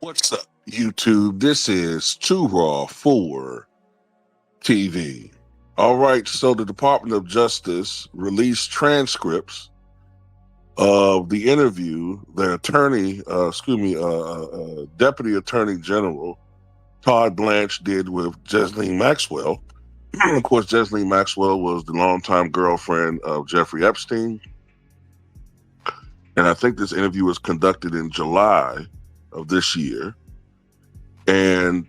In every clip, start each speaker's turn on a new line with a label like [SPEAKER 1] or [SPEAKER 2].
[SPEAKER 1] What's up, YouTube? This is Too Raw for TV. All right, so the Department of Justice released transcripts of the interview the Deputy Attorney General Todd Blanche did with Ghislaine Maxwell. Of course, Ghislaine Maxwell was the longtime girlfriend of Jeffrey Epstein. And I think this interview was conducted in July of this year. And,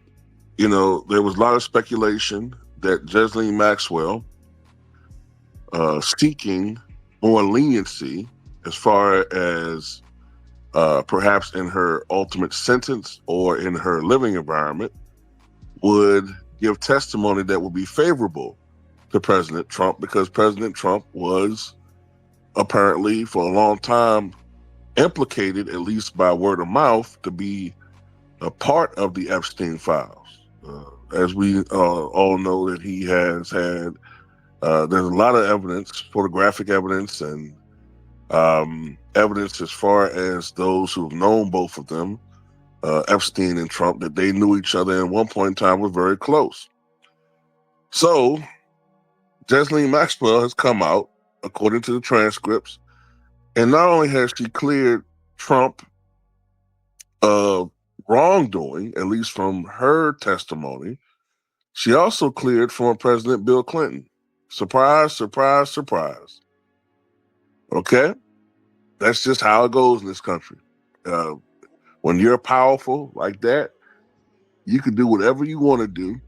[SPEAKER 1] there was a lot of speculation that Ghislaine Maxwell seeking more leniency as far as perhaps in her ultimate sentence or in her living environment would give testimony that would be favorable to President Trump, because President Trump was apparently for a long time implicated, at least by word of mouth, to be a part of the Epstein files. As we all know, that he has had, there's a lot of evidence, photographic evidence and evidence as far as those who've known both of them, Epstein and Trump, that they knew each other and at one point in time were very close. So Ghislaine Maxwell has come out, according to the transcripts, and not only has she cleared Trump of wrongdoing, at least from her testimony, she also cleared former President Bill Clinton. Surprise, surprise, surprise. Okay? That's just how it goes in this country. When you're powerful like that, you can do whatever you want to do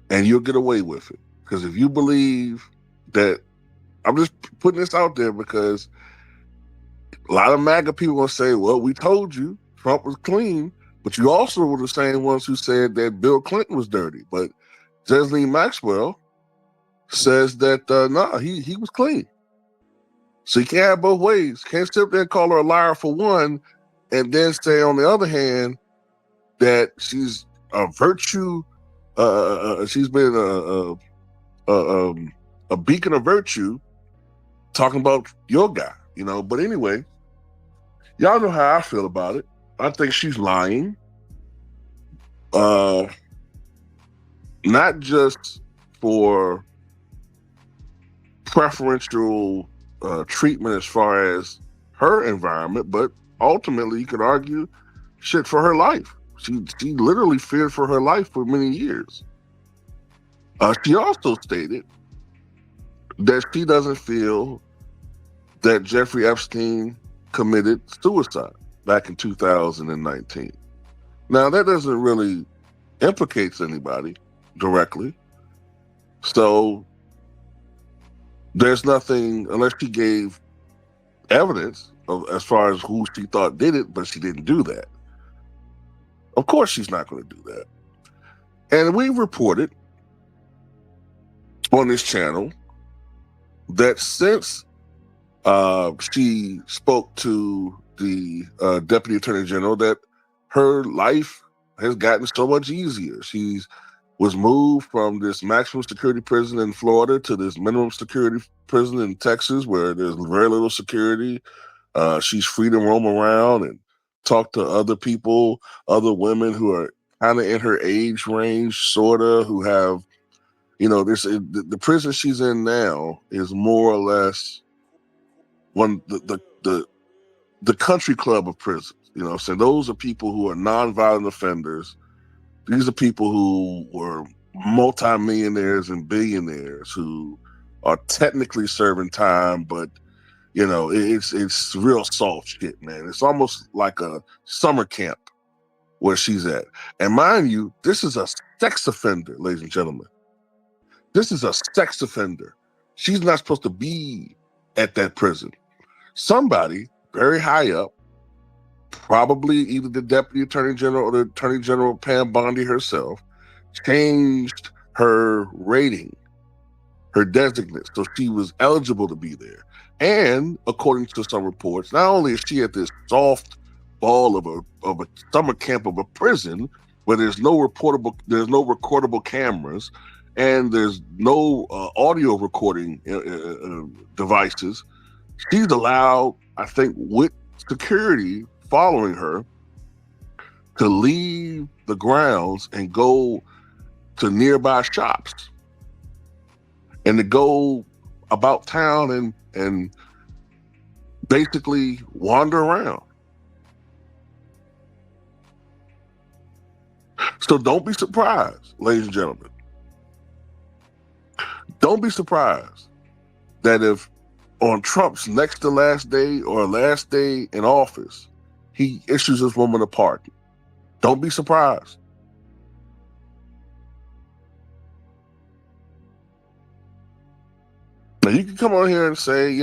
[SPEAKER 1] and you'll get away with it. Because if you believe that, I'm just putting this out there because a lot of MAGA people will say, well, we told you Trump was clean, but you also were the same ones who said that Bill Clinton was dirty. But Ghislaine Maxwell says that, he was clean. So you can't have both ways. Can't sit there and call her a liar for one, and then say on the other hand that she's a virtue, she's been a beacon of virtue, talking about your guy, But anyway, y'all know how I feel about it. I think she's lying. Not just for preferential treatment as far as her environment, but ultimately you could argue shit for her life. She literally feared for her life for many years. She also stated that she doesn't feel that Jeffrey Epstein committed suicide back in 2019. Now, that doesn't really implicate anybody directly. So there's nothing, unless she gave evidence of as far as who she thought did it, but she didn't do that. Of course she's not going to do that. And we've reported on this channel that since she spoke to the Deputy Attorney General, that her life has gotten so much easier. She was moved from this maximum security prison in Florida to this minimum security prison in Texas, where there's very little security. She's free to roam around and talk to other people, other women who are kind of in her age range, sort of, who have, the prison she's in now is more or less the country club of prisons. So those are people who are nonviolent offenders. These are people who were multimillionaires and billionaires who are technically serving time, but it's real soft shit, man. It's almost like a summer camp where she's at. And mind you, this is a sex offender, ladies and gentlemen. This is a sex offender. She's not supposed to be at that prison. Somebody very high up, probably either the Deputy Attorney General or the Attorney General Pam Bondi herself, changed her rating, her designate, so she was eligible to be there. And according to some reports, not only is she at this soft ball of a summer camp of a prison where there's no recordable cameras, and there's no audio recording devices, she's allowed, I think, with security following her, to leave the grounds and go to nearby shops and to go about town and basically wander around. So don't be surprised, ladies and gentlemen. Don't be surprised that if on Trump's next to last day or last day in office, he issues this woman a pardon. Don't be surprised. Now you can come on here and say,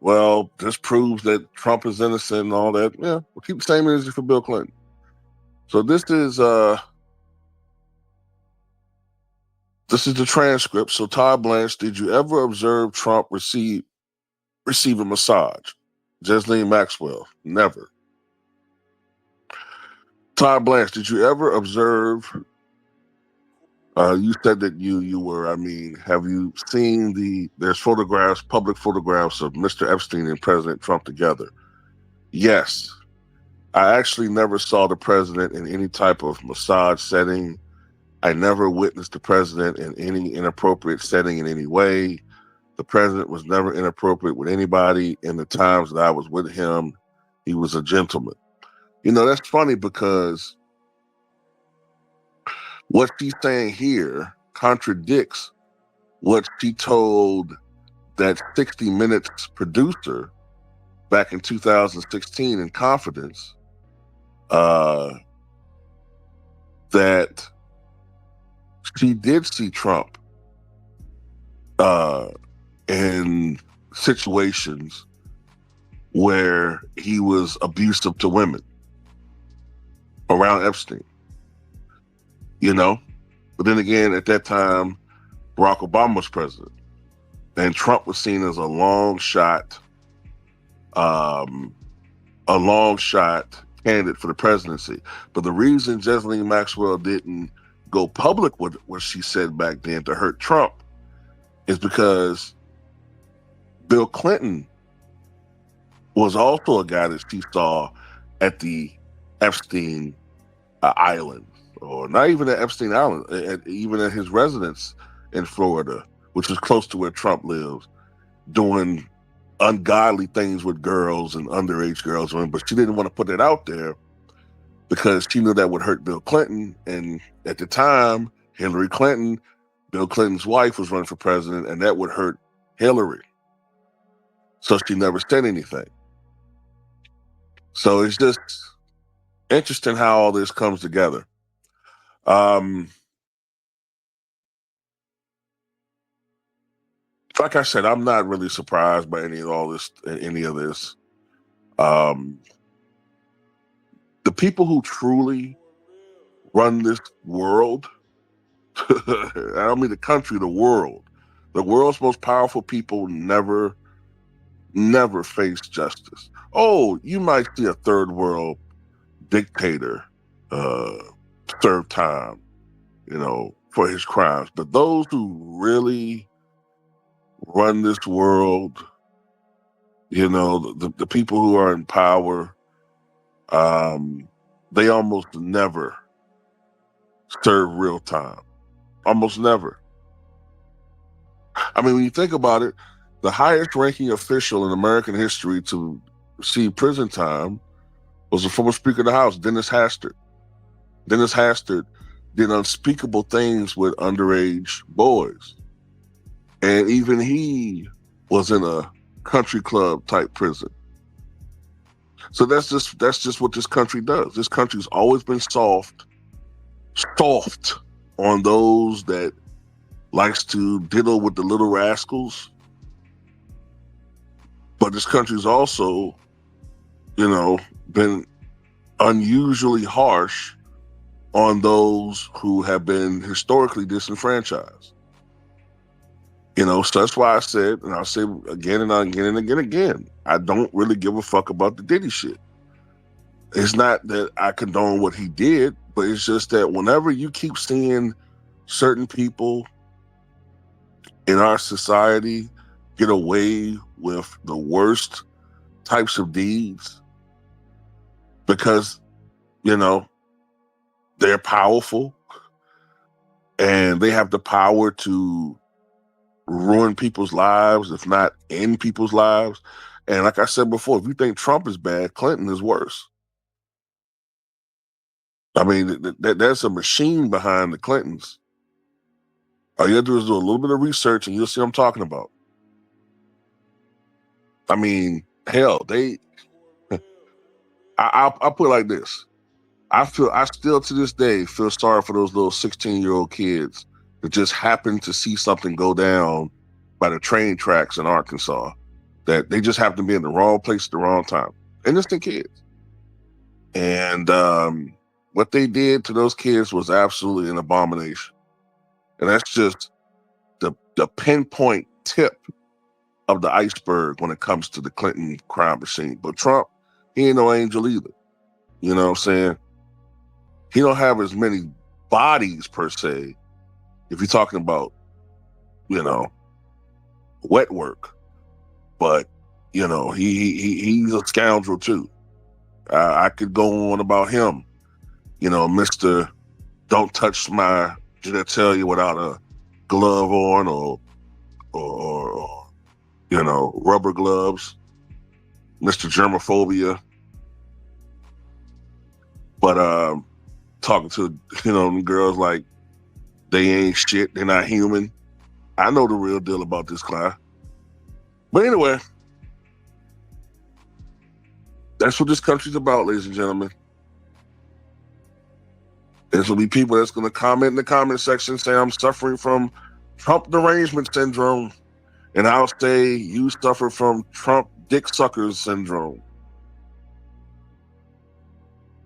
[SPEAKER 1] well, this proves that Trump is innocent and all that. Yeah, we'll keep the same energy for Bill Clinton. So this is the transcript. So Todd Blanche, did you ever observe Trump receive a massage? Ghislaine Maxwell, never. Todd Blanche, did you ever observe? You said that you were. Have you seen there's photographs, public photographs of Mr. Epstein and President Trump together? Yes. I actually never saw the president in any type of massage setting. I never witnessed the president in any inappropriate setting in any way. The president was never inappropriate with anybody. In the times that I was with him, he was a gentleman. That's funny because what she's saying here contradicts what she told that 60 Minutes producer back in 2016 in confidence, that she did see Trump in situations where he was abusive to women around Epstein. But then again, at that time, Barack Obama was president, and Trump was seen as a long shot candidate for the presidency. But the reason Ghislaine Maxwell didn't go public with what she said back then to hurt Trump is because Bill Clinton was also a guy that she saw at the Epstein Island, or not even at Epstein Island, even at his residence in Florida, which is close to where Trump lives, doing ungodly things with girls and underage girls. But she didn't want to put it out there because she knew that would hurt Bill Clinton. And at the time, Hillary Clinton, Bill Clinton's wife, was running for president, and that would hurt Hillary. So she never said anything. So it's just interesting how all this comes together. Like I said, I'm not really surprised by any of this. The people who truly run this world, I don't mean the country, the world. The world's most powerful people never face justice. Oh, you might see a third world dictator serve time, for his crimes. But those who really run this world, the people who are in power, they almost never serve real time. Almost never. When you think about it, the highest ranking official in American history to receive prison time was the former Speaker of the House, Dennis Hastert. Dennis Hastert did unspeakable things with underage boys. And even he was in a country club type prison. So that's just what this country does. This country's always been soft on those that likes to diddle with the little rascals. But this country's also, been unusually harsh on those who have been historically disenfranchised. So that's why I said, and I'll say again and again and again, I don't really give a fuck about the Diddy shit. It's not that I condone what he did, but it's just that whenever you keep seeing certain people in our society get away with the worst types of deeds, because, you know, they're powerful and they have the power to ruin people's lives, if not end people's lives. And like I said before, if you think Trump is bad, Clinton is worse. I mean, there's a machine behind the Clintons. All you have to do is do a little bit of research and you'll see what I'm talking about. I mean, hell, I'll put it like this. I still to this day feel sorry for those little 16-year-old kids that just happened to see something go down by the train tracks in Arkansas, that they just happened to be in the wrong place at the wrong time. Innocent kids. And what they did to those kids was absolutely an abomination. And that's just the pinpoint tip of the iceberg when it comes to the Clinton crime machine. But Trump, he ain't no angel either. You know what I'm saying? He don't have as many bodies per se, if you're talking about, you know, wet work. But, you know, he's a scoundrel too. I could go on about him. You know, Mr. Don't touch my genitalia without a glove on or you know, rubber gloves. Mr. Germophobia. But talking to, you know, girls like they ain't shit, they're not human. I know the real deal about this guy. But anyway, that's what this country's about, ladies and gentlemen. There's going to be people that's going to comment in the comment section saying I'm suffering from Trump derangement syndrome. And I'll say you suffer from Trump dick suckers syndrome.